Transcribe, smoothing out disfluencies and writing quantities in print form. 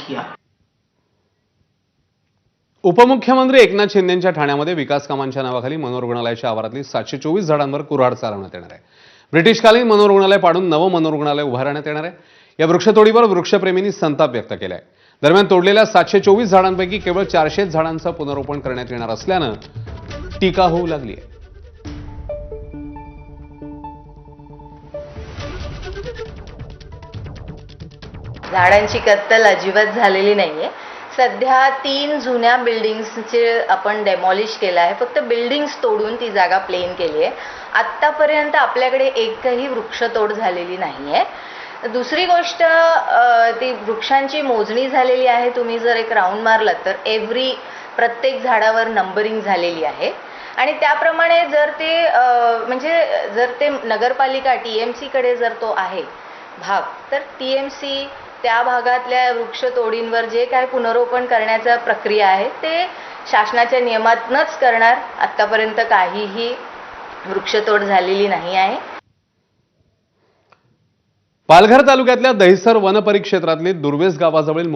KIA. उपमुख्यमंत्री एकनाथ शिंदेंच्या ठाण्यामध्ये विकास कामांच्या नावाखाली मनोरुग्णालयाच्या आवारातली 724 झाडांवर कुऱ्हाड चालवण्यात येणार आहे। ब्रिटिशकालीन मनोरुग्णालय पाडून नवं मनोरुग्णालय उभारण्यात येणार आहे। या वृक्षतोडीवर वृक्षप्रेमींनी संताप व्यक्त केलाय। दरम्यान तोडलेल्या 724 झाडांपैकी केवळ 400 झाडांचं पुनरोपण करण्यात येणार असल्यानं टीका होऊ लागली आहे। झाडांची कत्तल अजिबात झालेली नाहीये। सध्या 3 जुन्या बिल्डिंग्सचे आपण डेमॉलिश केलं आहे, फक्त बिल्डिंग्स तोडून ती जागा प्लेन केली आहे। आत्तापर्यंत आपल्याकडे एकही वृक्षतोड झालेली नाहीये। दुसरी गोष्ट, ती वृक्षांची मोजणी झालेली आहे। तुम्ही जर एक राऊंड मारलात तर प्रत्येक झाडावर नंबरिंग झालेली आहे आणि त्याप्रमाणे जर ते नगरपालिका TMC कडे जर तो आहे भाग, तर TMC त्या भागातल्या वृक्षतोडींवर जे काय पुनरोपण करण्याचा प्रक्रिया आहे ते शासनाच्या नियमातनच करणार। आतापर्यंत काहीही वृक्षतोड झालेली नाही आहे। पालघर तालुक्यातल्या दहिसर वनपरिक्षेत्रातली दुर्वेस गावाजवळील